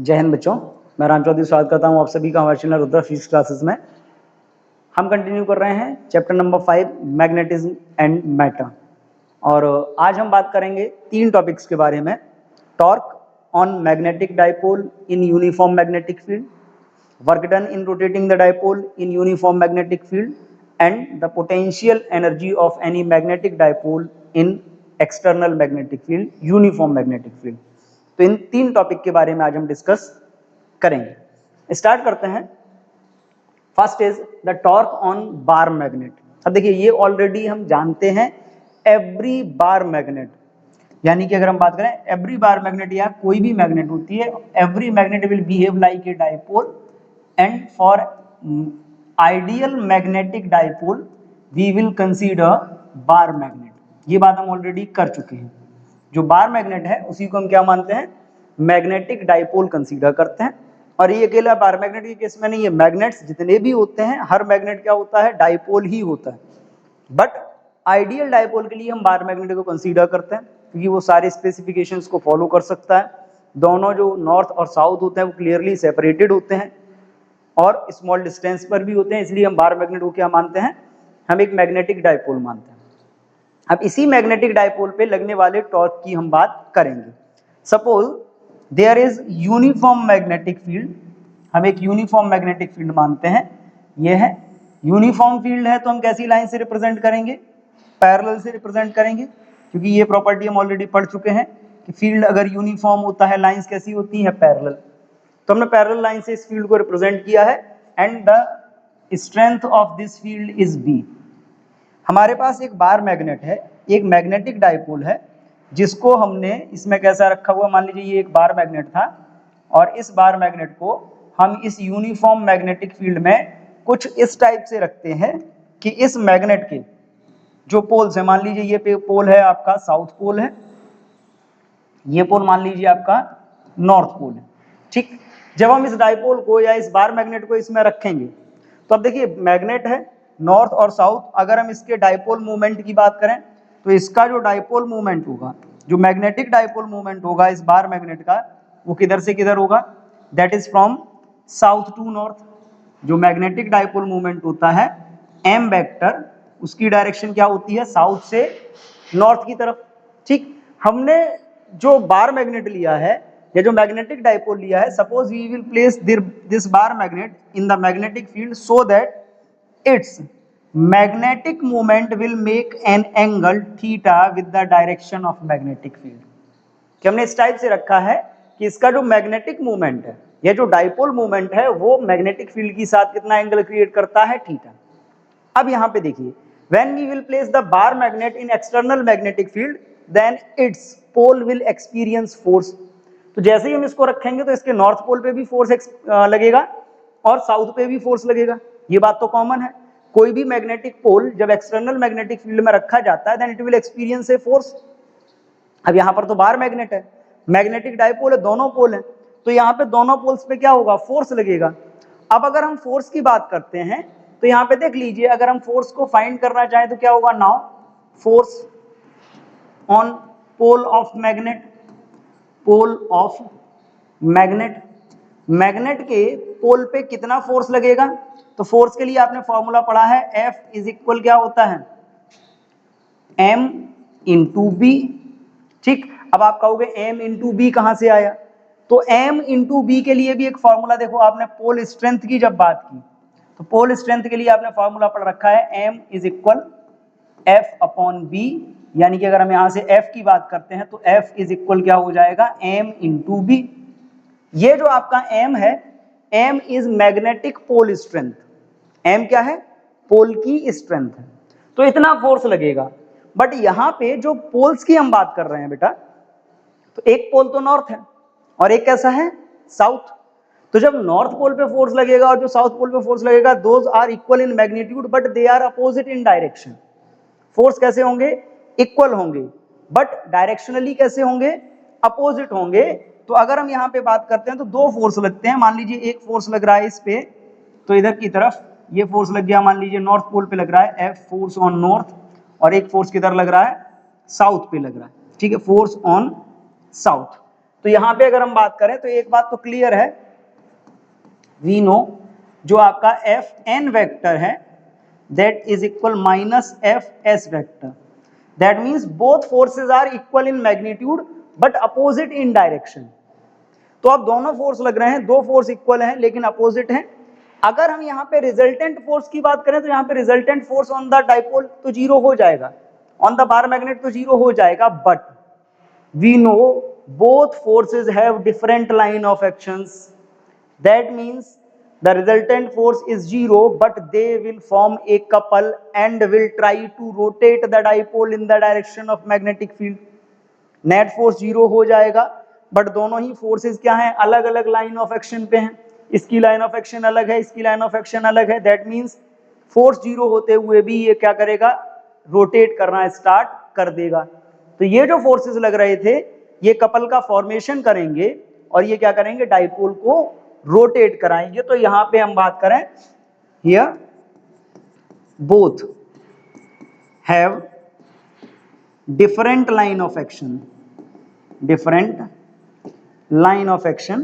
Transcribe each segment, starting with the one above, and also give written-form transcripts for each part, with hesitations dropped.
जय हिंद बच्चों, मैं राम चौधरी स्वागत करता हूँ आप सभी का हमारे चैनल रुद्रा फिजिक्स क्लासेस में। हम कंटिन्यू कर रहे हैं chapter number 5 magnetism and matter, और आज हम बात करेंगे 3 टॉपिक्स के बारे में। Torque on magnetic dipole in uniform magnetic field, work done in rotating the dipole in uniform magnetic field, and the potential energy of any magnetic dipole in external magnetic field, uniform magnetic field. तो इन 3 topic के बारे में आज हम discuss करेंगे। Start करते हैं। First is the torque on bar magnet. अब देखिए, ये ऑलरेडी हम जानते हैं एवरी बार मैग्नेट, यानी कि अगर हम बात करें एवरी बार मैग्नेट या कोई भी मैग्नेट होती है, every magnet will behave like a dipole, and for ideal magnetic dipole we will consider bar magnet. ये बात हम ऑलरेडी कर चुके हैं। जो बार मैग्नेट है उसी को हम क्या मानते हैं, मैग्नेटिक डाइपोल कंसीडर करते हैं। और ये अकेला बार मैग्नेट के केस में नहीं है, मैग्नेट्स जितने भी होते हैं हर मैग्नेट क्या होता है, डाइपोल ही होता है। बट आइडियल डाइपोल के लिए हम बार मैग्नेट को कंसीडर करते हैं क्योंकि वो सारे स्पेसिफिकेशंस को फॉलो कर सकता है। दोनों जो नॉर्थ और साउथ होते हैं वो क्लियरली सेपरेटेड होते हैं और स्मॉल डिस्टेंस पर भी होते हैं, इसलिए हम बार मैग्नेट को क्या मानते हैं, हम एक मैग्नेटिक डाइपोल मानते हैं। अब इसी मैग्नेटिक डाइपोल पे लगने वाले टॉर्क की हम बात करेंगे। Suppose there is uniform magnetic field, हम एक यूनिफॉर्म मैग्नेटिक फील्ड मानते हैं। ये है यूनिफॉर्म फील्ड है, तो हम कैसी लाइन से रिप्रेजेंट करेंगे, पैरेलल से रिप्रेजेंट करेंगे, क्योंकि ये प्रॉपर्टी हम ऑलरेडी पढ़ चुके हैं कि फील्ड अगर यूनिफॉर्म होता है, लाइंस कैसी होती है, पैरेलल। तो हमने पैरेलल लाइन से इस फील्ड को रिप्रेजेंट किया है, and the strength of this field is B. हमारे पास एक बार मैग्नेट है, एक मैग्नेटिक डाइपोल है, जिसको हमने इसमें कैसा रखा हुआ, मान लीजिए ये एक बार मैग्नेट था, और इस बार मैग्नेट को हम इस यूनिफॉर्म मैग्नेटिक फील्ड में कुछ इस टाइप से रखते हैं कि इस मैग्नेट के जो पोल्स है, मान लीजिए ये पोल है आपका साउथ पोल है, ये पोल मान लीजिए आपका नॉर्थ पोल है। ठीक, जब हम इस डाइपोल को या इस बार मैग्नेट को इसमें रखेंगे तो अब देखिए मैग्नेट है नॉर्थ और साउथ, अगर हम इसके डाइपोल मूवमेंट की बात करें तो इसका जो डाइपोल मूवमेंट होगा, जो मैग्नेटिक डाइपोल मूवमेंट होगा इस बार मैग्नेट का, वो किधर से किधर होगा, that is from south to north. जो मैग्नेटिक डाइपोल मूवमेंट होता है एम वेक्टर, उसकी डायरेक्शन क्या होती है, साउथ से नॉर्थ की तरफ। ठीक, हमने जो बार मैग्नेट लिया है या जो मैग्नेटिक डाइपोल लिया है, suppose we will place this bar magnet in the magnetic field so that its magnetic moment will make an angle theta with the direction of magnetic field। कि हमने इस type से रखा है कि इसका जो मैग्नेटिक मूवमेंट है या जो डाइपोल मूवमेंट है वो मैग्नेटिक फील्ड के साथ कितना एंगल क्रिएट करता है, थीटा। अब यहां पे देखिए, when we will place the bar magnet in external magnetic field then its pole will experience force। तो जैसे ही हम इसको रखेंगे तो इसके नॉर्थ पोल पे भी फोर्स लगेगा और साउथ पे भी फोर्स लगेगा। ये बात तो कॉमन है, कोई भी मैग्नेटिक पोल जब एक्सटर्नल मैग्नेटिक फील्ड में रखा जाता है then it will experience a force. अब यहाँ पर तो बार मैग्नेट है, मैग्नेटिक डाइपोल है, दोनों पोल है, तो यहाँ पे दोनों पोल्स पे क्या होगा, फोर्स लगेगा। अब अगर हम फोर्स की बात करते हैं तो यहाँ पे देख लीजिए, अगर हम फोर्स को फाइंड करना चाहें तो क्या होगा, now force on pole of magnet, pole of magnet, magnet के पोल पे कितना फोर्स लगेगा, तो फोर्स के लिए आपने फॉर्मूला पढ़ा है, F इज इक्वल क्या होता है, M इंटू बी। ठीक, अब आप कहोगे M इंटू बी कहां से आया, तो M इंटू बी के लिए भी एक फॉर्मूला, देखो आपने पोल स्ट्रेंथ की जब बात की तो पोल स्ट्रेंथ के लिए आपने फॉर्मूला पढ़ रखा है, M is equal F upon B, यानी कि अगर हम यहां से F की बात करते हैं तो F इज इक्वल क्या हो जाएगा, M इंटू बी। ये जो आपका M है, M is magnetic pole strength, M क्या है, पोल की स्ट्रेंथ है, तो इतना फोर्स लगेगा। बट यहां पे जो पोल्स की हम बात कर रहे हैं बेटा, तो एक पोल तो नॉर्थ है और एक कैसा है, साउथ। तो जब नॉर्थ पोल पे फोर्स लगेगा और जो साउथ पोल पे फोर्स लगेगा, those are equal in magnitude but they are opposite in direction. Force कैसे होंगे, इक्वल होंगे, बट डायरेक्शनली कैसे होंगे, अपोजिट होंगे। तो अगर हम यहाँ पे बात करते हैं तो 2 फोर्स लगते हैं, मान लीजिए एक फोर्स लग रहा है इस पे, तो इधर की तरफ ये फोर्स लग गया, मान लीजिए नॉर्थ पोल पे लग रहा है, F फोर्स ऑन नॉर्थ, और एक फोर्स किधर लग रहा है, साउथ पे लग रहा है। ठीक है, फोर्स ऑन साउथ। तो यहां पे अगर हम बात करें तो एक बात तो क्लियर है, वी नो जो आपका एफ एन वेक्टर है that is equal minus F S vector, that means both forces are equal in magnitude but opposite in direction. तो अब दोनों फोर्स लग रहे हैं, दो फोर्स इक्वल हैं लेकिन अपोजिट हैं। अगर हम यहाँ पे रिजल्टेंट फोर्स की बात करें तो यहाँ पे resultant force on the dipole तो जीरो हो जाएगा, ऑन द बार मैग्नेट तो जीरो हो जाएगा, but we know both forces have different line of actions, that means the resultant force is zero but they will form a couple and will try to rotate the dipole in the direction of magnetic field। Net force zero हो जाएगा but दोनों ही forces क्या हैं, अलग अलग line of action पे हैं, इसकी लाइन ऑफ एक्शन अलग है, इसकी लाइन ऑफ एक्शन अलग है, दैट मीन्स फोर्स जीरो होते हुए भी ये क्या करेगा, रोटेट करना स्टार्ट कर देगा। तो ये जो फोर्सेस लग रहे थे ये कपल का फॉर्मेशन करेंगे और ये क्या करेंगे, डाइपोल को रोटेट कराएंगे। तो यहां पे हम बात करें, here both have different line of action, different line of action,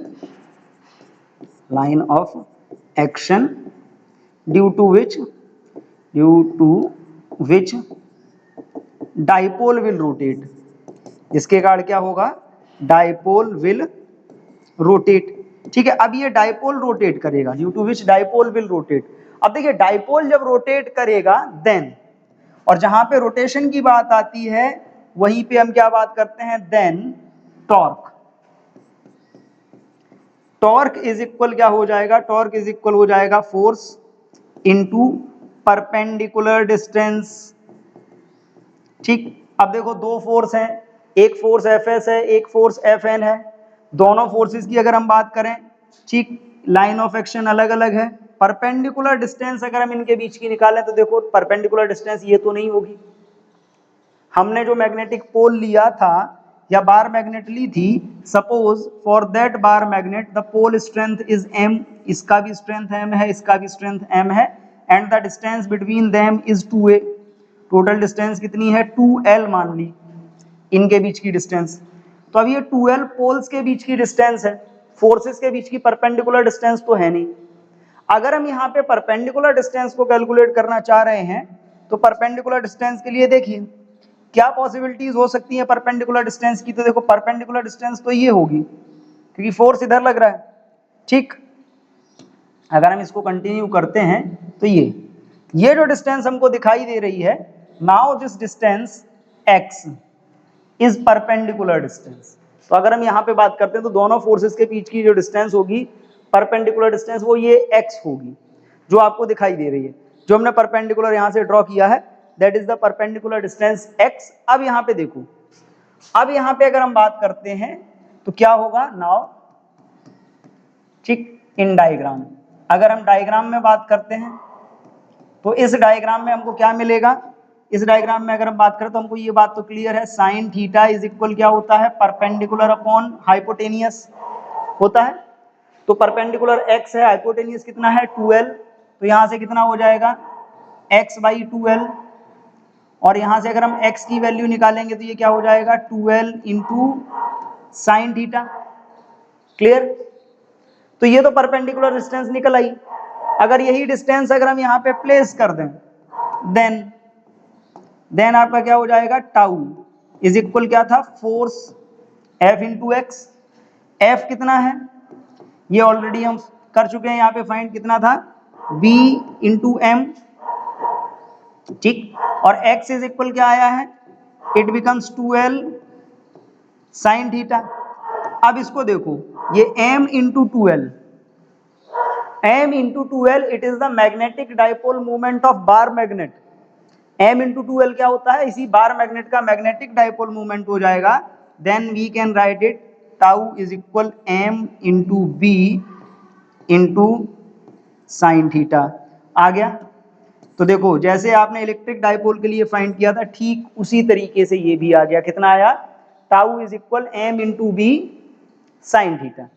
line of action due to which dipole will rotate, इसके कारण क्या होगा, डाइपोल विल रोटेट। ठीक है, अब ये डाइपोल रोटेट करेगा, due to which dipole will rotate. अब देखिए डाइपोल जब रोटेट करेगा देन, और जहां पे रोटेशन की बात आती है वहीं पे हम क्या बात करते हैं, then torque. Torque is equal क्या हो जाएगा, टॉर्क इज इक्वल हो जाएगा फोर्स इनटू परपेंडिकुलर डिस्टेंस। ठीक, अब देखो दो फोर्स हैं, एक फोर्स एफ एस है, एक फोर्स एफ एन है, दोनों फोर्सेस की अगर हम बात करें, ठीक, लाइन ऑफ एक्शन अलग अलग है। परपेंडिकुलर डिस्टेंस अगर हम इनके बीच की निकालें तो देखो परपेंडिकुलर डिस्टेंस ये तो नहीं होगी, हमने जो मैग्नेटिक पोल लिया था या बार मैग्नेट ली थी, suppose for that bar magnet the pole strength is m, इसका भी स्ट्रेंथ m है, इसका भी स्ट्रेंथ m है, and the distance between them is 2a। Total distance कितनी है, 2l मान ली इनके बीच की डिस्टेंस। तो अब ये 2l पोल्स के बीच की डिस्टेंस है, फोर्सेस के बीच की परपेंडिकुलर डिस्टेंस तो है नहीं। अगर हम यहाँ पे परपेंडिकुलर डिस्टेंस को कैलकुलेट करना चाह रहे हैं तो परपेंडिकुलर डिस्टेंस के लिए देखिए क्या पॉसिबिलिटीज हो सकती है परपेंडिकुलर डिस्टेंस की। तो देखो परपेंडिकुलर डिस्टेंस तो ये होगी क्योंकि फोर्स इधर लग रहा है। ठीक, अगर हम इसको कंटिन्यू करते हैं तो ये जो डिस्टेंस हमको दिखाई दे रही है, now this distance x is perpendicular distance. तो अगर हम यहाँ पे बात करते हैं तो दोनों फोर्सेस के बीच की जो डिस्टेंस होगी परपेंडिकुलर डिस्टेंस, वो ये x होगी जो आपको दिखाई दे रही है, जो हमने परपेंडिकुलर यहाँ से ड्रॉ किया है, that is the perpendicular distance x। अब यहाँ पे देखो, अब यहाँ पे अगर हम बात करते हैं तो क्या होगा, नाउ ठीक, इन डायग्राम, अगर हम डायग्राम में बात करते हैं तो इस डायग्राम में हमको क्या मिलेगा, इस डायग्राम में अगर हम बात करें तो हमको ये बात तो क्लियर है, साइन थीटा इज इक्वल क्या होता है, परपेंडिकुलर अपॉन हाइपोटेनियस होता है। तो परपेंडिकुलर x है, हाइपोटेनियस कितना है 2l, तो यहां से कितना हो जाएगा x बाई 2l, और यहां से अगर हम x की वैल्यू निकालेंगे तो ये क्या हो जाएगा 2l into sine theta. Clear, तो ये तो परपेंडिकुलर डिस्टेंस निकल आई। अगर यही डिस्टेंस अगर हम यहाँ पे प्लेस कर दें देन आपका क्या हो जाएगा, टाउ इज इक्वल क्या था, force F into x. F कितना है ये ऑलरेडी हम कर चुके हैं, यहाँ पे फाइंड कितना था, B इंटू एम। ठीक, और x इज इक्वल क्या आया है, it becomes 2l sign theta. अब इसको देखो, ये m into 2l, m into 2l it is the magnetic dipole movement of bar magnet. m into 2l क्या होता है, इसी बार मैग्नेट का मैग्नेटिक डाइपोल मूवमेंट हो जाएगा। Then we can write it tau is equal m into B into sine theta. आ गया। तो देखो जैसे आपने इलेक्ट्रिक डाइपोल के लिए फाइंड किया था ठीक उसी तरीके से ये भी आ गया। कितना आया, tau is equal m into B sine theta.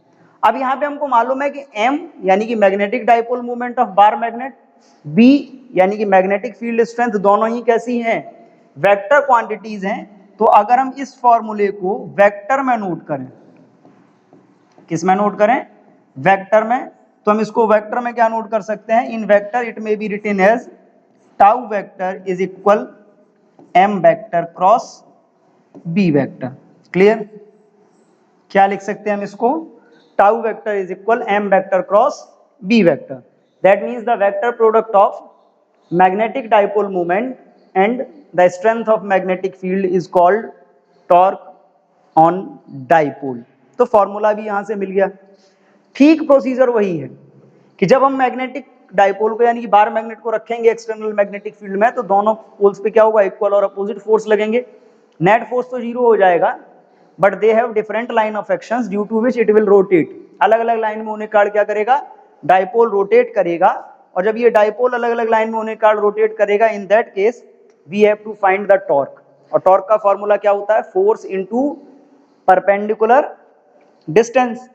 अब यहाँ पे हमको मालूम है कि m यानी कि magnetic dipole movement of bar magnet, b यानी कि मैग्नेटिक फील्ड स्ट्रेंथ, दोनों ही कैसी हैं, वेक्टर क्वांटिटीज हैं। तो अगर हम इस फॉर्मूले को वेक्टर में नोट करें किसमें नोट करें, वेक्टर में। तो हम इसको वेक्टर में क्या नोट कर सकते हैं, in vector it may be written as tau vector is equal M vector cross B vector. Clear, क्या लिख सकते हैं हम इसको, tau vector is equal M vector cross B vector. That means the vector product of magnetic dipole moment and the strength of magnetic field is called torque on dipole. तो formula भी यहां से मिल गया। ठीक प्रोसीजर वही है कि जब हम मैग्नेटिक डाइपोल को यानी कि बार मैग्नेट को रखेंगे एक्सटर्नल मैग्नेटिक फील्ड में, तो दोनों पोल्स पे क्या होगा, इक्वल और अपोजिट फोर्स लगेंगे। नेट फोर्स तो जीरो हो जाएगा, but they have different line of actions due to which it will rotate. अलग अलग लाइन में होने कारण क्या करेगा, डाइपोल रोटेट करेगा। और जब ये डाइपोल अलग अलग लाइन में होने कारण रोटेट करेगा, in that case we have to find the torque. और टॉर्क का फॉर्मूला क्या होता है, फोर्स इनटू परपेंडिकुलर डिस्टेंस।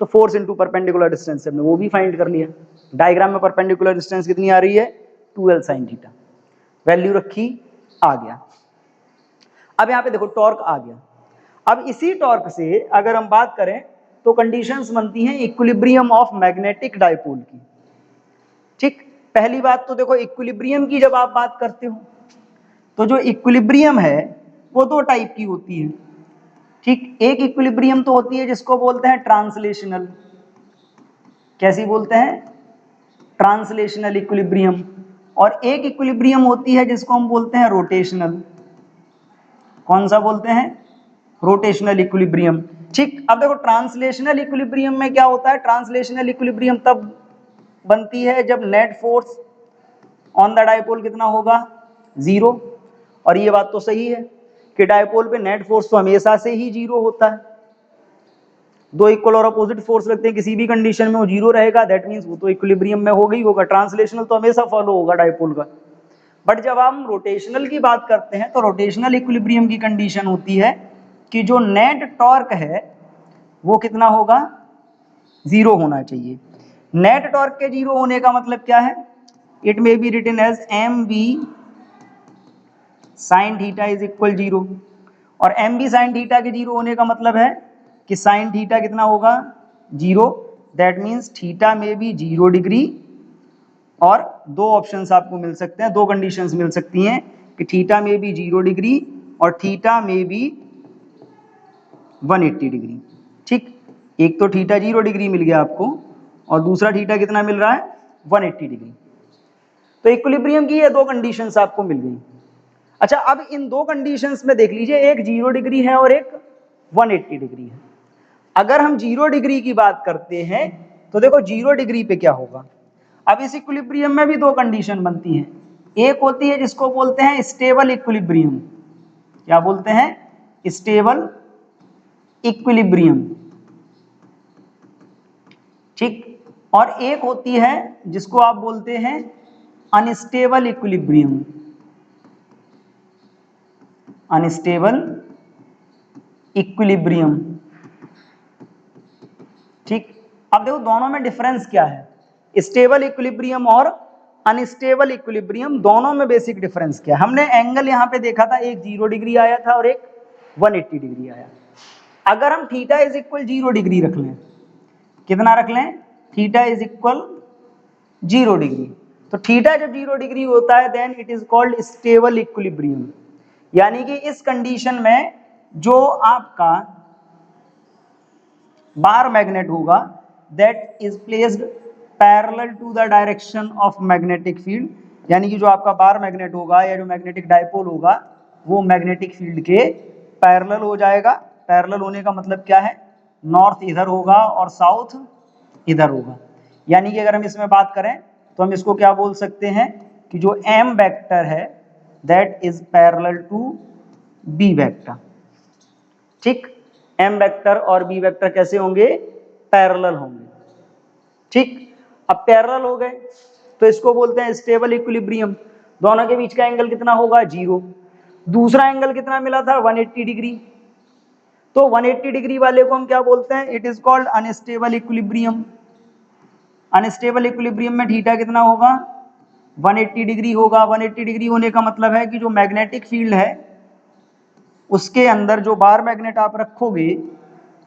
तो फोर्स इनटू परपेंडिकुलर डिस्टेंस हमने वो भी फाइंड कर लिया। डायग्राम में परपेंडिकुलर डिस्टेंस कितनी आ रही है, 2l sin थीटा, वैल्यू रखी, आ गया। अब यहां पे देखो टॉर्क आ गया। अब इसी टॉर्क से अगर हम बात करें तो कंडीशंस बनती हैं इक्विलिब्रियम ऑफ मैग्नेटिक डाइपोल की। ठीक, पहली बात तो देखो इक्विलिब्रियम की जब आप बात करते हो तो जो इक्विलिब्रियम है वो दो टाइप की होती है। ठीक, एक इक्विलिब्रियम तो होती है जिसको बोलते हैं ट्रांसलेशनल। कैसी बोलते हैं, ट्रांसलेशनल इक्विलिब्रियम। और एक इक्विलिब्रियम होती है जिसको हम बोलते हैं रोटेशनल। कौन सा बोलते हैं, रोटेशनल इक्विलिब्रियम। ठीक, अब देखो ट्रांसलेशनल इक्विलिब्रियम में क्या होता है, ट्रांसलेशनल इक्विलिब्रियम तब बनती है जब net force on the dipole कितना होगा, जीरो। और ये बात तो सही है कि डाइपोल पे नेट फोर्स तो हमेशा से ही जीरो होता है। दो इक्वल और अपोजिट फोर्स लगते हैं, किसी भी कंडीशन में वो जीरो रहेगा, दैट मींस वो तो इक्विलिब्रियम में हो गई होगा। ट्रांसलेशनल तो हमेशा फॉलो होगा डाइपोल का। बट जब हम रोटेशनल की बात करते हैं तो रोटेशनल इक्विलिब्रियम की कंडीशन होती है कि जो नेट टॉर्क है वो कितना होगा, जीरो होना चाहिए। नेट टॉर्क के जीरो होने का मतलब क्या है, it may be written as M B sine theta is equal zero. और एम बी साइन थीटा के जीरो होने का मतलब है कि साइन थीटा कितना होगा, जीरो। दैट मीन्स थीटा में भी 0 डिग्री। और दो ऑप्शंस आपको मिल सकते हैं, दो कंडीशंस मिल सकती हैं कि थीटा में भी 0 डिग्री और थीटा में भी 180 डिग्री। ठीक, एक तो थीटा 0 डिग्री मिल गया आपको और दूसरा थीटा कितना मिल रहा है, 180 डिग्री। तो इक्विलिब्रियम की ये दो कंडीशंस आपको मिल गई। अच्छा, अब इन दो कंडीशंस में देख लीजिए, एक 0 डिग्री है और एक 180 डिग्री है। अगर हम 0 डिग्री की बात करते हैं तो देखो 0 डिग्री पे क्या होगा। अब इस इक्विलिब्रियम में भी दो कंडीशन बनती हैं। एक होती है जिसको बोलते हैं स्टेबल इक्विलिब्रियम। क्या बोलते हैं, स्टेबल इक्विलिब्रियम। ठीक, और एक होती है जिसको आप बोलते हैं अनस्टेबल इक्विलिब्रियम। Unstable equilibrium. ठीक, अब देखो दोनों में डिफरेंस क्या है, स्टेबल इक्विलिब्रियम और अनस्टेबल इक्विलिब्रियम, दोनों में बेसिक डिफरेंस क्या है। हमने एंगल यहां पे देखा था, एक 0 डिग्री आया था और एक 180 डिग्री आया। अगर हम थीटा इज इक्वल 0 डिग्री रख लें, कितना रख लें, थीटा इज इक्वल 0 डिग्री, तो थीटा जब 0 डिग्री होता है then it is called stable equilibrium. यानी कि इस कंडीशन में जो आपका बार मैग्नेट होगा that is placed parallel to the direction of magnetic field. यानी कि जो आपका बार मैग्नेट होगा या जो मैग्नेटिक डाइपोल होगा वो मैग्नेटिक फील्ड के पैरेलल हो जाएगा। पैरेलल होने का मतलब क्या है, नॉर्थ इधर होगा और साउथ इधर होगा। यानी कि अगर हम इसमें बात करें तो हम इसको क्या बोल सकते हैं कि जो एम वेक्टर है that is parallel to B vector. ठीक, एम वेक्टर और बी वेक्टर कैसे होंगे, पैरेलल होंगे। ठीक, अब पैरेलल हो गए तो इसको बोलते हैं स्टेबल इक्विलिब्रियम। दोनों के बीच का एंगल कितना होगा, 0। दूसरा एंगल कितना मिला था, 180 डिग्री। तो 180 डिग्री वाले को हम क्या बोलते हैं, it is called unstable equilibrium. Unstable equilibrium में थीटा कितना होगा, 180 डिग्री होगा। 180 डिग्री होने का मतलब है कि जो मैग्नेटिक फील्ड है उसके अंदर जो बार मैग्नेट आप रखोगे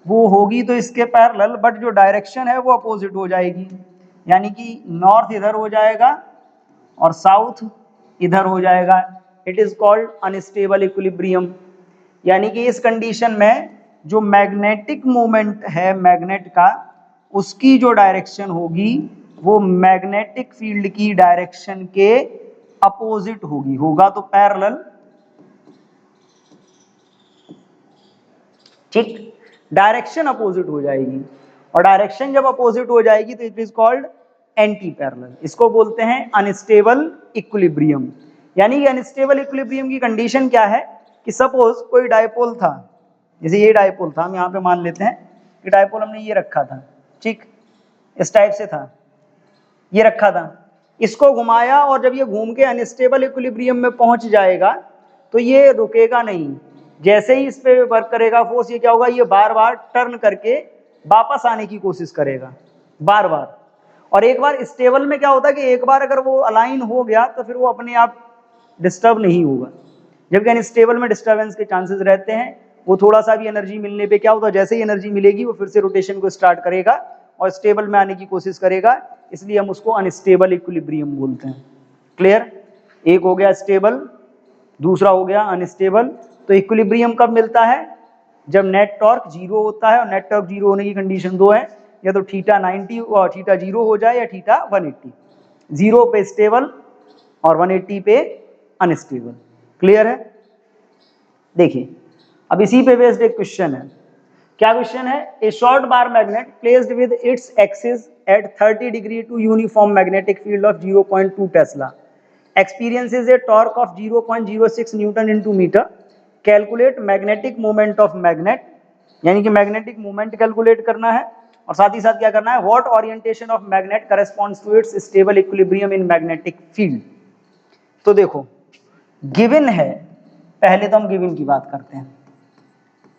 वो होगी तो इसके पैरेलल, बट जो डायरेक्शन है वो अपोजिट हो जाएगी, यानी कि नॉर्थ इधर हो जाएगा और साउथ इधर हो जाएगा। It is called unstable equilibrium. यानी कि इस कंडीशन में जो मैग्नेटिक मोमेंट है मैग्नेट का, उसकी जो डायरेक्शन होगी वो मैग्नेटिक फील्ड की डायरेक्शन के अपोजिट होगी, होगा तो पैरेलल, ठीक, डायरेक्शन अपोजिट हो जाएगी, और डायरेक्शन जब अपोजिट हो जाएगी तो it is called anti parallel. इसको बोलते हैं अनस्टेबल इक्विलिब्रियम। यानी कि अनस्टेबल इक्विलिब्रियम की कंडीशन क्या है कि सपोज कोई डायपोल था, जैसे ये डायपोल था, हम यहाँ पे मान लेते हैं कि डायपोल हमने ये रखा था, ठीक, इस टाइप से था, ये रखा था, इसको घुमाया, और जब ये घूम के अनस्टेबल इक्विलिब्रियम में पहुंच जाएगा तो ये रुकेगा नहीं, जैसे ही इस पे वर्क करेगा फोर्स, ये क्या होगा, ये बार बार टर्न करके वापस आने की कोशिश करेगा, बार बार। और एक बार स्टेबल में क्या होता है कि एक बार अगर वो अलाइन हो गया तो फिर वो अपने आप डिस्टर्ब नहीं होगा, जबकि अनस्टेबल में डिस्टर्बेंस के चांसेस रहते हैं। वो थोड़ा सा भी एनर्जी मिलने पे क्या होता है, जैसे ही एनर्जी मिलेगी वो फिर से रोटेशन को स्टार्ट करेगा और स्टेबल में आने की कोशिश करेगा, इसलिए हम उसको अनस्टेबल इक्विलिब्रियम बोलते हैं। क्लियर? एक हो गया स्टेबल, दूसरा हो गया अनस्टेबल। तो इक्विलिब्रियम कब मिलता है? जब नेट टॉर्क जीरो होता है, और नेट टॉर्क जीरो होने की कंडीशन दो है, या तो थीटा 90 और थीटा जीरो हो जाए, या थीटा 180, जीरो पे स्टेबल और 180 पे अनस्टेबल। क्लियर है? देखिए अब इसी पे बेस्ड एक क्वेश्चन है। क्या क्वेश्चन है? A short bar magnet placed with its axis at 30 degree to uniform magnetic field of 0.2 tesla experiences a torque of 0.06 newton into metre. Calculate magnetic moment of magnet, यानी कि magnetic moment calculate करना है, और साथ ही साथ क्या करना है, what orientation of magnet corresponds to its stable equilibrium in magnetic field. तो देखो गिवन है, पहले तो हम गिवन की बात करते हैं।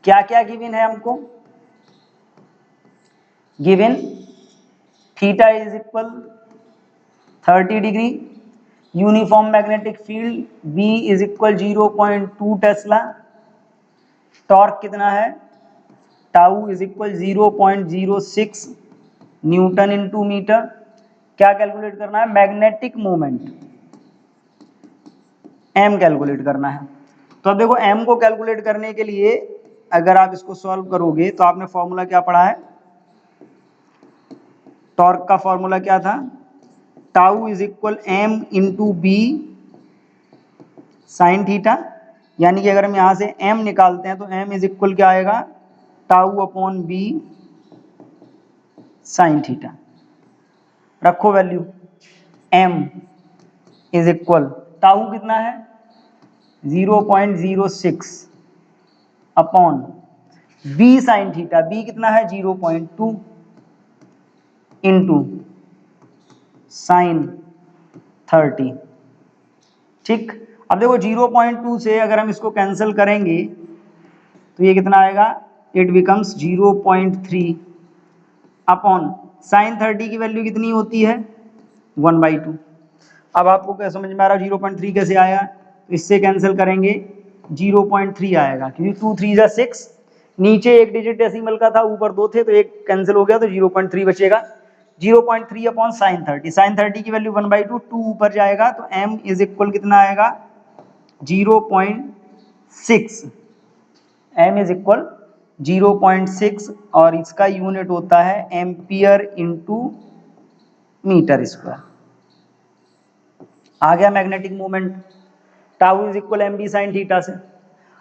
क्या क्या गिवन है हमको? Given theta is equal 30 degree, uniform magnetic field B is equal 0.2 tesla, torque कितना है, tau is equal 0.06 newton into metre. क्या कैलकुलेट करना है? मैग्नेटिक मोमेंट M कैलकुलेट करना है। तो अब देखो M को कैलकुलेट करने के लिए अगर आप इसको सॉल्व करोगे तो आपने फॉर्मूला क्या पढ़ा है? टॉर्क का फॉर्मूला क्या था? Tau is equal M into B sine theta. यानी कि अगर हम यहां से M निकालते हैं तो M इज इक्वल क्या आएगा? Tau upon B sine theta. रखो value, M is equal, tau कितना है 0.06 upon B sine theta, B कितना है 0.2 इंटू साइन 30। ठीक, अब देखो 0.2 से अगर हम इसको कैंसिल करेंगे तो ये कितना आएगा? इट बिकम्स 0.3 अपॉन साइन 30 की वैल्यू कितनी होती है? 1/2। अब आपको क्या समझ में आ रहा है 0.3 कैसे आया? तो इससे कैंसिल करेंगे 0.3 आएगा, क्योंकि 2 3 6, नीचे एक डिजिट डेसिमल का था, ऊपर दो थे, तो एक कैंसिल हो गया तो 0.3 बचेगा। 0.3 अपॉन साइन 30, साइन 30 की वैल्यू 1/2, 2 ऊपर जाएगा तो m इज इक्वल कितना आएगा? 0.6। m इज इक्वल 0.6 और इसका यूनिट होता है एम्पियर इंटू मीटर स्क्वायर। आ गया magnetic moment, tau is equal M B sine theta से।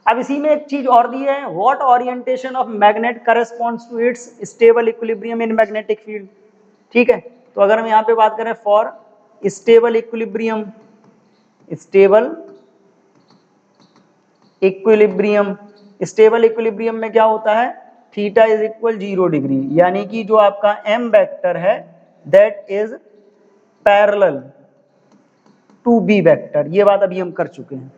अब इसी में एक चीज और दी है, what orientation of magnet corresponds to its stable equilibrium in magnetic field. ठीक है, तो अगर हम यहाँ पे बात करें for stable equilibrium, stable equilibrium, stable equilibrium में क्या होता है? थीटा इज इक्वल 0 डिग्री, यानी कि जो आपका m वेक्टर है that is parallel to B vector. ये बात अभी हम कर चुके हैं।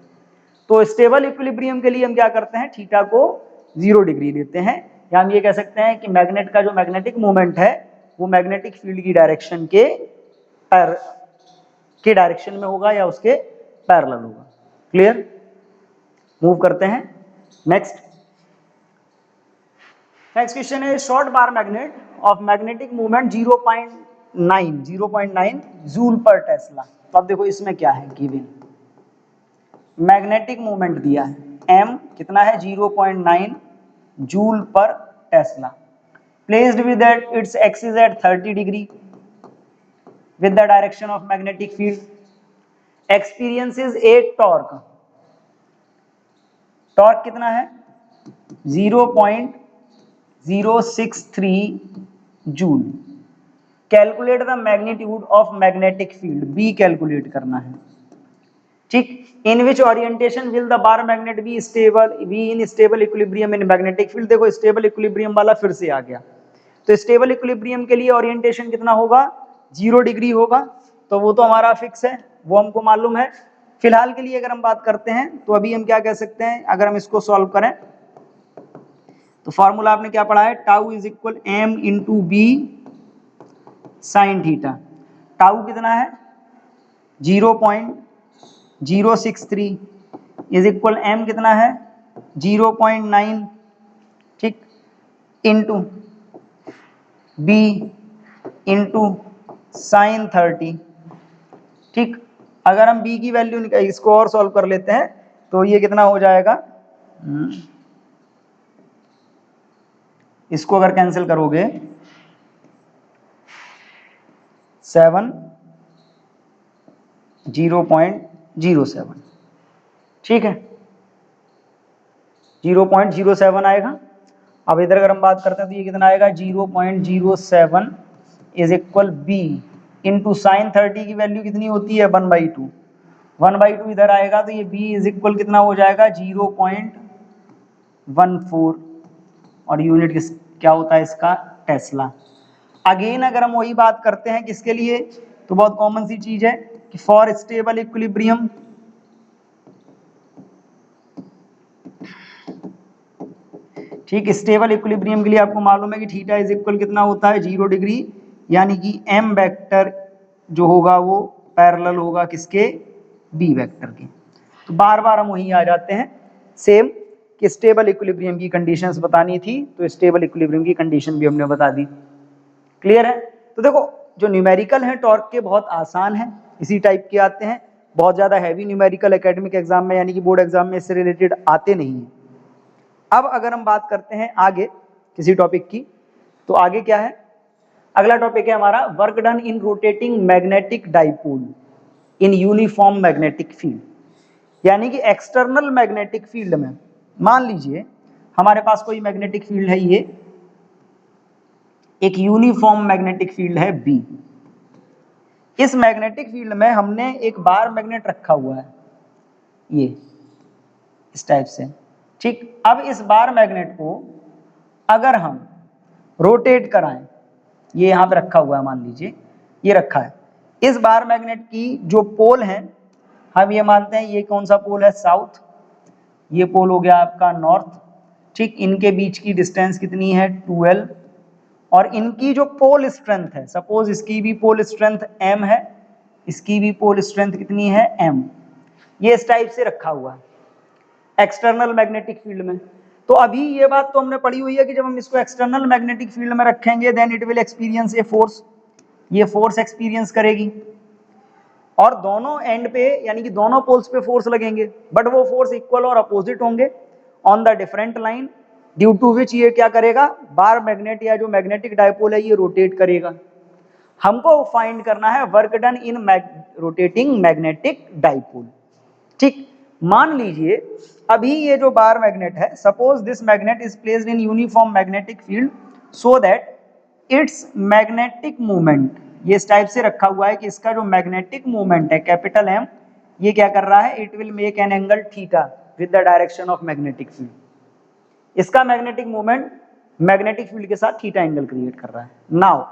तो स्टेबल इक्विलिब्रियम के लिए हम क्या करते हैं? थीटा को 0 डिग्री लेते हैं, या हम ये कह सकते हैं कि मैग्नेट का जो मैग्नेटिक मोमेंट है वो मैग्नेटिक फील्ड की डायरेक्शन के डायरेक्शन में होगा या उसके पैरेलल होगा। क्लियर? मूव करते हैं नेक्स्ट। नेक्स्ट क्वेश्चन है short bar magnet of magnetic movement 0.9 joule per Tesla. तो अब देखो इसमें क्या है, गिवन मैग्नेटिक मूवमेंट दिया है, m कितना है 0.9 joule per tesla, placed with its axis at 30 degree with the direction of magnetic field, experiences a torque, torque कितना है 0.063 joule. Calculate the magnitude of magnetic field, B calculate करना है, ठीक। In which orientation will the bar magnet be stable, be in stable equilibrium in magnetic field. देखो stable equilibrium वाला फिर से आ गया, तो स्टेबल इक्विलिब्रियम के लिए ओरिएंटेशन कितना होगा 0 डिग्री होगा, तो वो तो हमारा फिक्स है, वो हमको मालूम है। फिलहाल के लिए अगर हम बात करते हैं तो अभी हम क्या कह सकते हैं, अगर हम इसको सॉल्व करें तो फॉर्मूला आपने क्या पढ़ा है, tau is equal M into B sine theta. Tau कितना है 0.063 इज इक्वल एम कितना है 0.9, ठीक, इंटू बी इंटू साइन 30, ठीक। अगर हम b की वैल्यू इसको और सॉल्व कर लेते हैं तो ये कितना हो जाएगा, इसको अगर कैंसिल करोगे 0.07, ठीक है 0.07 आएगा। अब इधर अगर हम बात करते हैं तो ये कितना आएगा 0.07 is equal B into sine 30 की वैल्यू कितनी होती है 1/2, 1/2 इधर आएगा तो ये b इज इक्वल कितना हो जाएगा 0.14, और यूनिट क्या होता है इसका टेस्ला। अगेन अगर हम वही बात करते हैं किसके लिए, तो बहुत कॉमन सी चीज है कि फॉर स्टेबल इक्विलिब्रियम, ठीक, स्टेबल इक्विलिब्रियम के लिए आपको मालूम है कि थीटा इज इक्वल कितना होता है 0 डिग्री, यानी कि m वेक्टर जो होगा वो पैरेलल होगा किसके, b वेक्टर के। तो बार बार हम वहीं आ जाते हैं सेम कि स्टेबल इक्विलिब्रियम की कंडीशंस बतानी थी, तो स्टेबल इक्विलिब्रियम की कंडीशन भी हमने बता दी। क्लियर है। तो देखो जो न्यूमेरिकल है टॉर्क के बहुत आसान है, इसी टाइप के आते हैं, बहुत ज्यादा हैवी न्यूमेरिकल एकेडमिक एग्जाम में यानी कि बोर्ड एग्जाम में इससे रिलेटेड आते नहीं हैं। अब अगर हम बात करते हैं आगे किसी टॉपिक की, तो आगे क्या है, अगला टॉपिक है हमारा work done in rotating magnetic dipole in uniform magnetic field. यानी कि एक्सटर्नल मैग्नेटिक फील्ड में मान लीजिए हमारे पास कोई मैग्नेटिक फील्ड है, ये एक यूनिफॉर्म मैग्नेटिक फील्ड है बी। इस मैग्नेटिक फील्ड में हमने एक बार मैग्नेट रखा हुआ है, ये इस टाइप से, ठीक। अब इस बार मैग्नेट को अगर हम रोटेट कराएं, ये यहां पे रखा हुआ है, मान लीजिए ये रखा है, इस बार मैग्नेट की जो पोल है हम ये मानते हैं, ये कौन सा पोल है साउथ, ये पोल हो गया आपका नॉर्थ, ठीक। इनके बीच की डिस्टेंस कितनी है 12, और इनकी जो पोल स्ट्रेंथ है, सपोज इसकी भी पोल स्ट्रेंथ m है, इसकी भी पोल स्ट्रेंथ कितनी है m, ये इस टाइप से रखा हुआ है एक्सटर्नल मैग्नेटिक फील्ड में। तो अभी ये बात तो हमने पढ़ी हुई है कि जब हम इसको एक्सटर्नल मैग्नेटिक फील्ड में रखेंगे then it will experience a force, ये फोर्स एक्सपीरियंस करेगी, और दोनों एंड पे यानी कि दोनों पोल्स पे फोर्स लगेंगे, बट वो फोर्स इक्वल और अपोजिट होंगे on the different line, due to which ये क्या करेगा, बार मैग्नेट या जो मैग्नेटिक डायपोल है ये रोटेट करेगा। हमको फाइंड करना है work done in rotating magnetic dipole, ठीक। मान लीजिए अभी ये जो बार मैग्नेट है, suppose this magnet is placed in uniform magnetic field so that it's magnetic movement, ये इस टाइप से रखा हुआ है कि इसका जो मैग्नेटिक मूवमेंट है कैपिटल M, ये क्या कर रहा है, it will make an angle theta with the direction of magnetic field. इसका मैग्नेटिक मूवमेंट मैग्नेटिक फील्ड के साथ थीटा एंगल क्रिएट कर रहा है। नाउ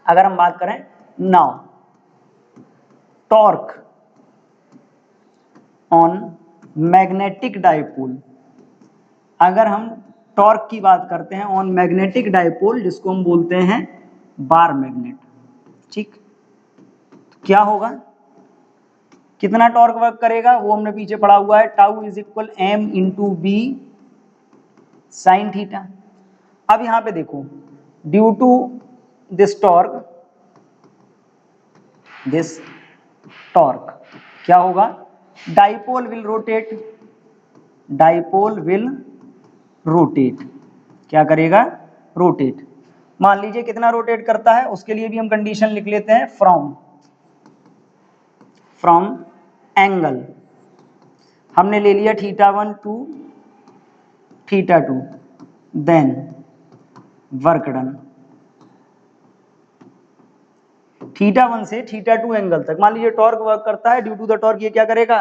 अगर हम बात करें, now torque on magnetic dipole, अगर हम टॉर्क की बात करते हैं ऑन मैग्नेटिक डायपोल जिसको हम बोलते हैं बार मैग्नेट, ठीक, तो क्या होगा, कितना टॉर्क वर्क करेगा वो हमने पीछे पढ़ा हुआ है, tau is equal m into B sine theta. अब यहां पे देखो, ड्यू टू दिस टॉर्क क्या होगा, डाइपोल विल रोटेट, क्या करेगा, रोटेट। मान लीजिए कितना रोटेट करता है, उसके लिए भी हम कंडीशन लिख लेते हैं, फ्रॉम एंगल हमने ले लिया θ1 टू θ2, देन वर्क डन θ1 से θ2 एंगल तक। मान लीजिए टॉर्क वर्क करता है, ड्यू टू द टॉर्क ये क्या करेगा,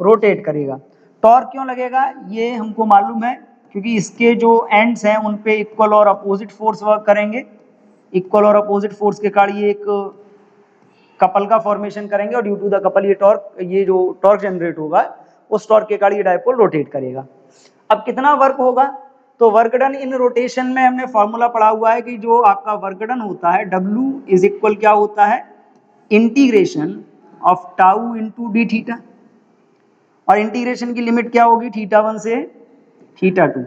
रोटेट करेगा। टॉर्क क्यों लगेगा, ये हमको मालूम है, क्योंकि इसके जो एंड्स हैं उन पे इक्वल और अपोजिट फोर्स वर्क करेंगे। इक्वल और अपोजिट फोर्स के कारण ये एक कपल का फॉर्मेशन करेंगे, और ड्यू टू द कपल ये जो टॉर्क जनरेट होगा, उस टॉर्क के कारण ये डायपोल रोटेट करेगा। अब कितना वर्क होगा, तो वर्क डन इन रोटेशन में हमने फॉर्मूला पढ़ा हुआ है कि जो आपका वर्क डन होता है, W इज इक्वल क्या होता है, integration of tau into D theta, और इंटीग्रेशन की लिमिट क्या होगी, θ1 से θ2।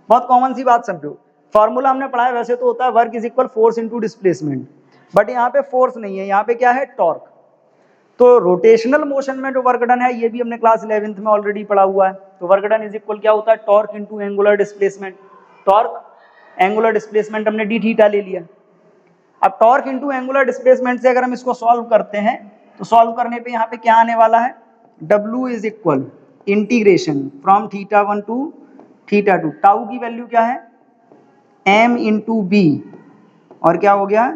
बहुत कॉमन सी बात समझो, फॉर्मूला हमने पढ़ा है, वैसे तो होता है work is equal force into displacement, but यहाँ पे फोर्स नहीं है, यहाँ पे क्या है, टॉर्क। तो रोटेशनल मोशन में जो वर्क डन है, ये भी हमने क्लास 11th में ऑलरेडी पढ़ा हुआ है। तो वर्क डन इज इक्वल क्या होता है, torque into angular displacement. Torque angular displacement हमने डी थीटा ले लिया। अब टॉर्क इंटू एंगुलर डिस्प्लेसमेंट से अगर हम इसको सॉल्व करते हैं, तो सॉल्व करने पे यहाँ पे क्या आने वाला है, W is equal integration from θ1 to θ2। Tau की वैल्यू क्या है, m इंटू बी, और क्या हो गया,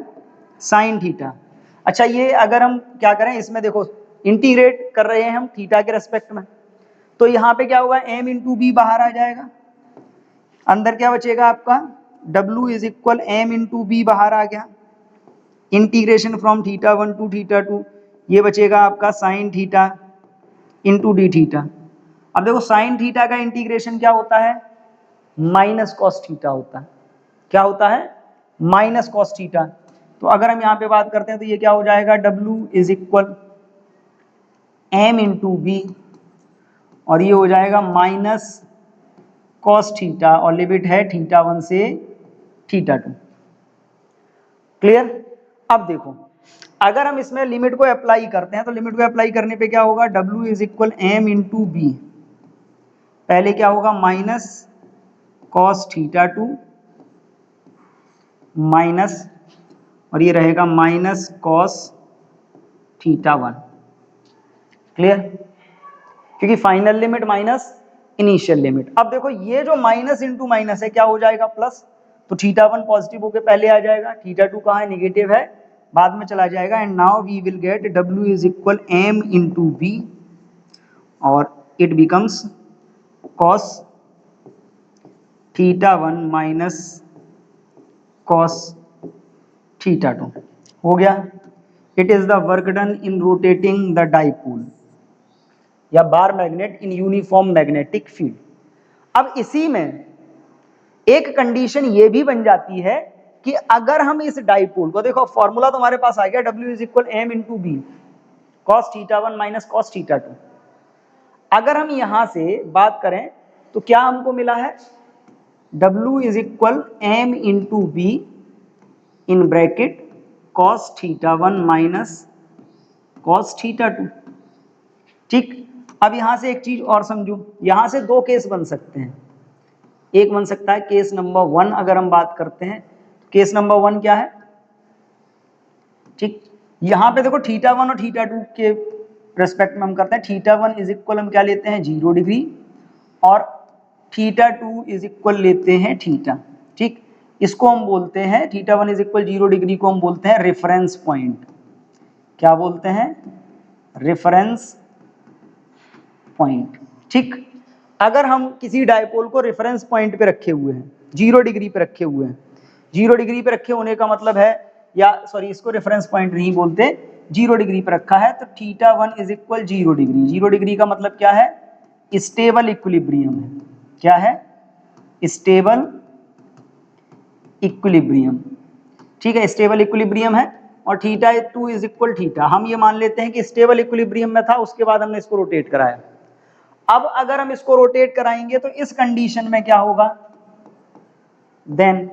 साइन थीटा। अच्छा, ये अगर हम क्या करें, इसमें देखो इंटीग्रेट कर रहे हैं हम थीटा के रेस्पेक्ट में, तो यहाँ पे क्या होगा, m इंटू बी बाहर आ जाएगा, अंदर क्या बचेगा आपका, W is equal m into B बाहर आ गया, इंटीग्रेशन फ्रॉम θ1 टू θ2, ये बचेगा आपका sine theta into D theta. अब देखो साइन थीटा का इंटीग्रेशन क्या होता है, माइनस कॉस थीटा होता है। क्या होता है, माइनस कॉस थीटा। तो अगर हम यहाँ पे बात करते हैं, तो ये क्या हो जाएगा, W is equal m into B, और ये हो जाएगा माइनस कॉस थीटा, और लिमिट है θ1 से θ2। क्लियर। अब देखो, अगर हम इसमें लिमिट को अप्लाई करते हैं, तो लिमिट को अप्लाई करने पे क्या होगा, W is equal m into B, पहले क्या होगा, माइनस कॉस θ2 माइनस, और ये रहेगा माइनस कॉस θ1। क्लियर, क्योंकि final limit minus initial limit. अब देखो ये जो माइनस इंटू माइनस है, क्या हो जाएगा, प्लस। तो θ1 पॉजिटिव होके पहले आ जाएगा, θ2 कहाँ है, निगेटिव है, बाद में चला जाएगा। And now we will get W is equal m into B, और it becomes cos θ1 minus cos θ2। हो गया। It is the work done in rotating the dipole या bar magnet in uniform magnetic field. अब इसी में एक condition ये भी बन जाती है कि अगर हम इस डाइपोल को, देखो फॉर्मूला तुम्हारे पास आ गया, W is equal m into B, cos θ1 minus cos θ2। अगर हम यहां से बात करें, तो क्या हमको मिला है, W is equal m into B in bracket cos θ1 minus cos θ2। ठीक। अब यहां से एक चीज और समझो, यहां से दो केस बन सकते हैं। एक बन सकता है केस नंबर 1, अगर हम बात करते हैं, केस नंबर 1 क्या है, ठीक, यहां पे देखो θ1 और θ2 के रेस्पेक्ट में हम करते हैं, θ1 इज इक्वल हम क्या लेते हैं, 0 डिग्री, और θ2 इज इक्वल लेते हैं थीटा। ठीक, इसको हम बोलते हैं, θ1 इज इक्वल 0 डिग्री को हम बोलते हैं रेफरेंस पॉइंट। क्या बोलते हैं, रेफरेंस पॉइंट। ठीक, अगर हम किसी डायपोल को रेफरेंस पॉइंट पे रखे हुए हैं, 0 डिग्री पे रखे हुए हैं, 0 डिग्री पे रखे होने का मतलब है, या सॉरी इसको रेफरेंस पॉइंट नहीं बोलते, 0 डिग्री पे रखा है, तो θ1 इज इक्वल 0 डिग्री। 0 डिग्री का मतलब क्या है, स्टेबल इक्विलिब्रियम है। क्या है, स्टेबल इक्विलिब्रियम। ठीक है, स्टेबल इक्विलिब्रियम है, और θ2 इज इक्वल थीटा। हम ये मान लेते हैं कि स्टेबल इक्विलिब्रियम में था, उसके बाद हमने इसको रोटेट कराया। अब अगर हम इसको रोटेट कराएंगे, तो इस कंडीशन में क्या होगा, देन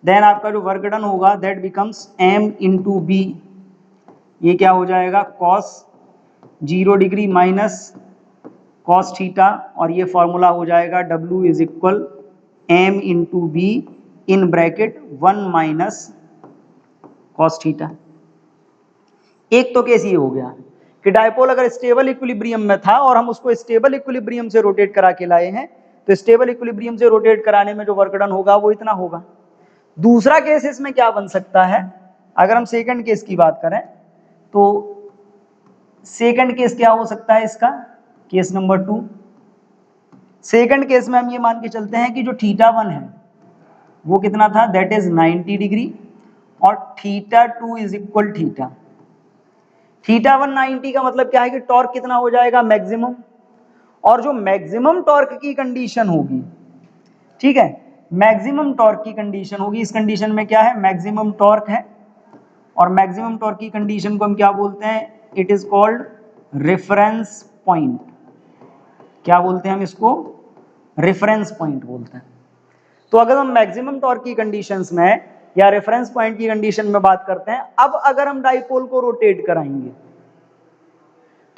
देन आपका जो वर्क डन होगा that becomes m into B, ये क्या हो जाएगा cos 0 degree minus cos theta, और ये फॉर्मूला हो जाएगा W is equal m into B in bracket 1 minus cos theta. एक तो केस ये हो गया कि डायपोल अगर स्टेबल इक्विलिब्रियम में था और हम उसको स्टेबल इक्विलिब्रियम से रोटेट करा के लाए हैं, तो स्टेबल इक्विलिब्रियम से रोटेट कराने में जो वर्क डन होगा वो इतना होगा। दूसरा केस इसमें क्या बन सकता है, अगर हम सेकंड केस की बात करें तो सेकंड केस क्या हो सकता है इसका, केस नंबर 2। सेकंड केस में हम ये मान के चलते हैं कि जो θ1 है वो कितना था, दैट इज 90 डिग्री, और θ2 इज इक्वल θ। θ1 90 का मतलब क्या है कि टॉर्क कितना हो जाएगा, मैक्सिमम, और जो मैक्सिमम टॉर्क की कंडीशन होगी, ठीक है, मैक्सिमम टॉर्क की कंडीशन होगी, इस कंडीशन में क्या है, मैक्सिमम टॉर्क है, और मैक्सिमम टॉर्क की कंडीशन को हम क्या बोलते हैं, it is called reference point. क्या बोलते हैं हम इसको, रेफरेंस पॉइंट बोलते हैं। तो अगर हम मैक्सिमम टॉर्क की कंडीशंस में या रेफरेंस पॉइंट की कंडीशन में बात करते हैं, अब अगर हम डाइपोल को रोटेट कराएंगे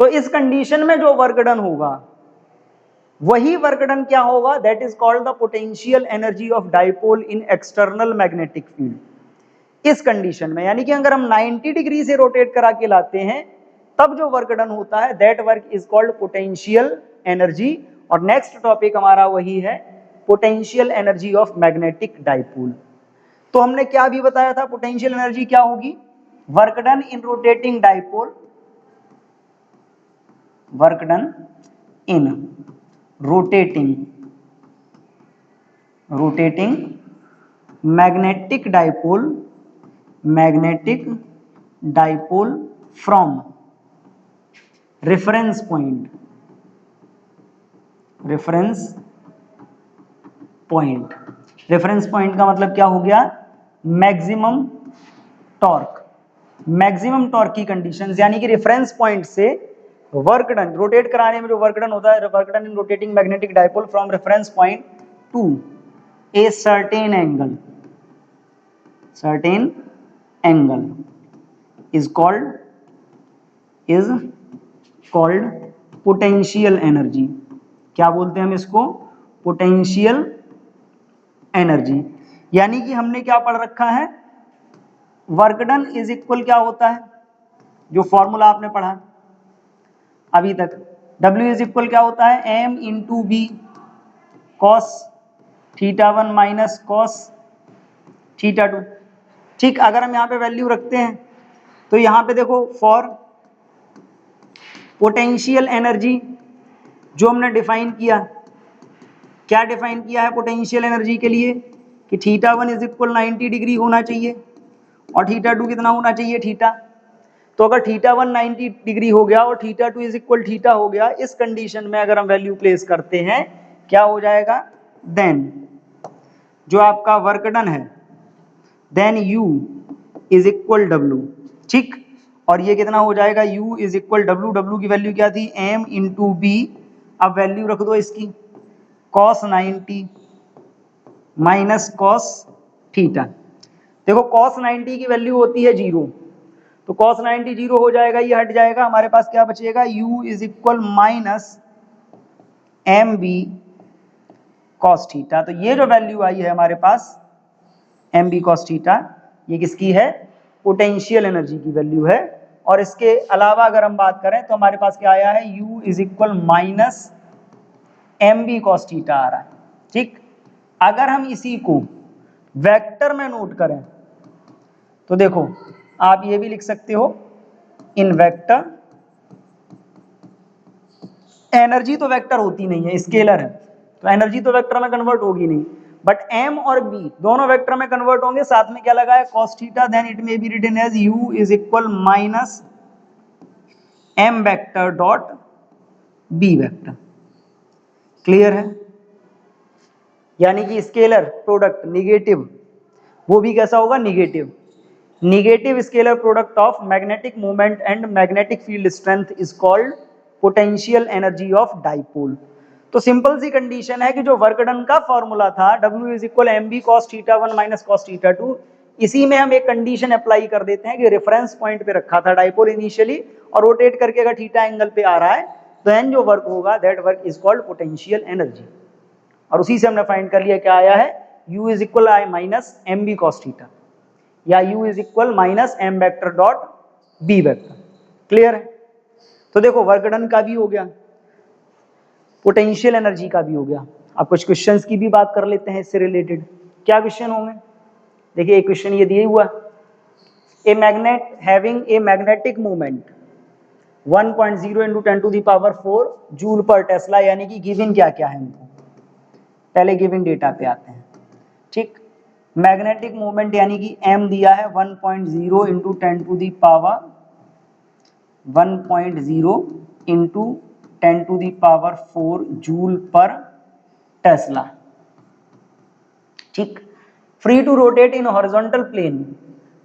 तो इस कंडीशन में जो वर्क डन होगा वही वर्क डन क्या होगा, that is called the potential energy of dipole in external magnetic field. इस कंडीशन में, यानी कि अगर हम 90 डिग्री से रोटेट करा के लाते हैं तब जो वर्क डन होता है that work is called potential energy. और नेक्स्ट टॉपिक हमारा वही है potential energy of magnetic dipole. तो हमने क्या भी बताया था, पोटेंशियल एनर्जी क्या होगी, work done in rotating dipole, work done in rotating magnetic dipole from reference point reference point का मतलब क्या हो गया, मैक्सिमम टॉर्क की कंडीशंस, यानी कि रेफरेंस पॉइंट से वर्क डन रोटेट कराने में जो वर्क डन होता है, work done in rotating magnetic dipole from reference point two a certain angle is called potential energy. क्या बोलते हैं हम इसको, पोटेंशियल एनर्जी। यानी कि हमने क्या पढ़ रखा है, वर्क डन इज इक्वल क्या होता है, जो फॉर्मूला आपने पढ़ा अभी तक, W इज इक्वल क्या होता है, m into B cos θ1 minus cos θ2। ठीक, अगर हम यहाँ पे वैल्यू रखते हैं तो यहाँ पे देखो फॉर पोटेंशियल एनर्जी जो हमने डिफाइन किया, क्या डिफाइन किया है पोटेंशियल एनर्जी के लिए कि θ1 इज इक्वल 90 डिग्री होना चाहिए और θ2 कितना होना चाहिए, θ। तो अगर θ1 90 डिग्री हो गया और θ2 इज इक्वल θ हो गया, इस कंडीशन में अगर हम वैल्यू प्लेस करते हैं क्या हो जाएगा, देन जो आपका वर्क डन है then U is equal W। ठीक, और ये कितना हो जाएगा, U इज इक्वल W की वैल्यू क्या थी, m इंटू बी। अब वैल्यू रख दो इसकी, cos 90 माइनस cos θ। देखो cos 90 की वैल्यू होती है 0, तो cos 90 0 हो जाएगा, ये हट जाएगा, हमारे पास क्या बचेगा, u is equal minus M B cos theta. तो ये जो वैल्यू आई है हमारे पास एम बी कॉस थीटा, ये किसकी है, पोटेंशियल एनर्जी की वैल्यू है। और इसके अलावा अगर हम बात करें तो हमारे पास क्या आया है, u is equal minus M B cos theta आ रहा है। ठीक, अगर हम इसी को वेक्टर में नोट करें तो देखो आप ये भी लिख सकते हो इन वेक्टर, एनर्जी तो वेक्टर होती नहीं है, स्केलर है, तो एनर्जी तो वेक्टर में कन्वर्ट होगी नहीं, बट m और b दोनों वेक्टर में कन्वर्ट होंगे। साथ में क्या लगा है, cos theta, then it may be written as u is equal minus m vector dot b vector. Clear है, यानी कि स्केलर प्रोडक्ट निगेटिव, वो भी कैसा होगा, negative scalar product of magnetic movement and magnetic field strength is called potential energy of dipole. तो simple सी condition है कि जो वर्क डन का फॉर्मूला था W is equal M B cos theta 1 minus cos theta 2, इसी में हम एक कंडीशन अप्लाई कर देते हैं कि रेफरेंस पॉइंट पे रखा था डाइपोल इनिशियली, और रोटेट करके अगर थीटा एंगल पे आ रहा है तो एन जो वर्क होगा that work is called potential energy. और उसी से हमने फाइंड कर लिया, क्या आया है, U is equal I minus M B cos theta, या U is equal minus M vector dot B vector. Clear है? तो देखो वर्क डन का भी हो गया, पोटेंशियल एनर्जी का भी हो गया। अब कुछ क्वेश्चंस की भी बात कर लेते हैं इससे रिलेटेड। क्या क्वेश्चन होंगे? देखिए एक क्वेश्चन ये दिया हुआ, a magnet having a magnetic movement 1.0 into 10 to the power 4 joule per tesla, यानी कि गिवन क्या क्या है हमको, पहले गिवन डेटा पे आते हैं। ठीक, मैग्नेटिक मूवमेंट यानी कि m दिया है 1.0 into 10 to the power 1.0 into 10 to the power 4 joule per tesla. ठीक, free to rotate in horizontal plane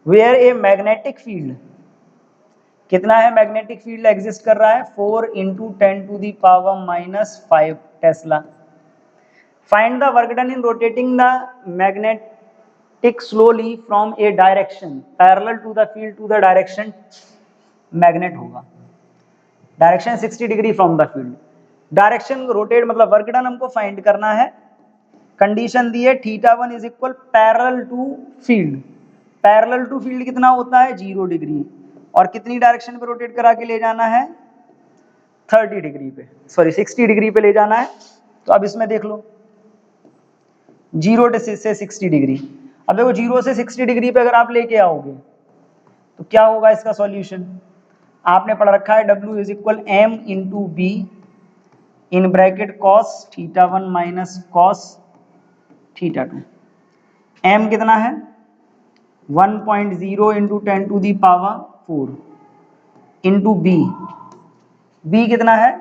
where a magnetic field, कितना है मैग्नेटिक फील्ड एग्जिस्ट कर रहा है, 4 into 10 to the power minus 5 tesla. Find the work done in rotating the magnetic slowly from a direction parallel to the field to the direction magnet होगा, direction 60 degree from the field. Direction rotate मतलब work done हमको find करना है। Condition दी है theta 1 is equal parallel to field, parallel to field कितना होता है 0 डिग्री, और कितनी डायरेक्शन पे रोटेट करा के ले जाना है 30 डिग्री पे, सॉरी 60 डिग्री पे ले जाना है। तो अब इसमें देख लो 0 से 60 डिग्री, अब देखो 0 से 60 डिग्री पे अगर आप लेके आओगे तो क्या होगा इसका सॉल्यूशन, आपने पढ़ रखा है W is equal M into B in bracket cos theta 1 minus cos theta 2। m कितना है 1.0 into 10 to the power 4 into b कितना है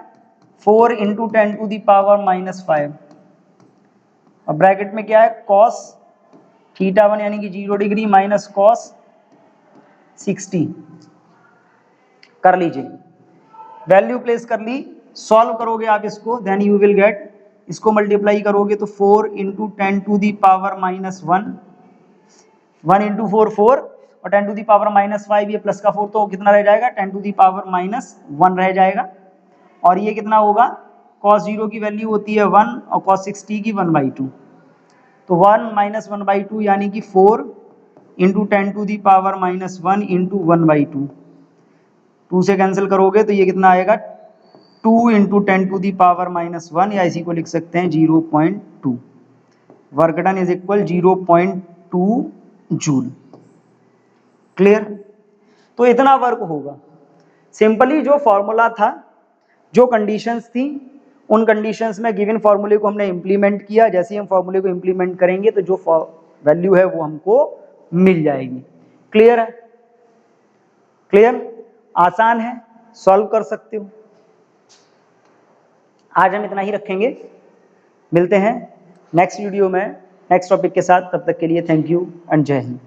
4 into 10 to the power minus 5, और ब्रैकेट में क्या है कॉस थीटा 1 यानी कि 0 डिग्री माइनस कॉस 60। कर लीजिए, वैल्यू प्लेस कर ली, सॉल्व करोगे आप इसको, देन यू विल गेट, इसको मल्टीप्लाई करोगे तो 4 into 10 to the power minus 1, 1 into 4 4, और 10 टू दी पावर माइनस 5, ये प्लस का 4 तो कितना रह जाएगा 10 टू दी पावर माइनस 1 रह जाएगा, और ये कितना होगा cos 0 की वैल्यू होती है 1 और cos 60 की 1/2, तो 1 माइनस 1/2 यानी कि 4 into 10 to the power minus 1 into 1/2, 2 से कैंसिल करोगे तो ये कितना आएगा 2 into 10 to the power minus 1, या इसी को लिख सकते हैं 0.2। Work done is equal 0.2 joule. Clear? तो इतना वर्क होगा। सिंपली जो फॉर्मूला था, जो कंडीशंस थी, उन कंडीशंस में गिवन फॉर्मूले को हमने इंप्लीमेंट किया। जैसे ही हम फॉर्मूले को इंप्लीमेंट करेंगे तो जो वैल्यू है वो हमको मिल जाएगी। क्लियर है? क्लियर? आसान है, सॉल्व कर सकते हो। आज हम इतना ही रखेंगे, मिलते हैं नेक्स्ट वीडियो में नेक्स्ट टॉपिक के साथ। तब तक के लिए थैंक यू एंड जय हिंद।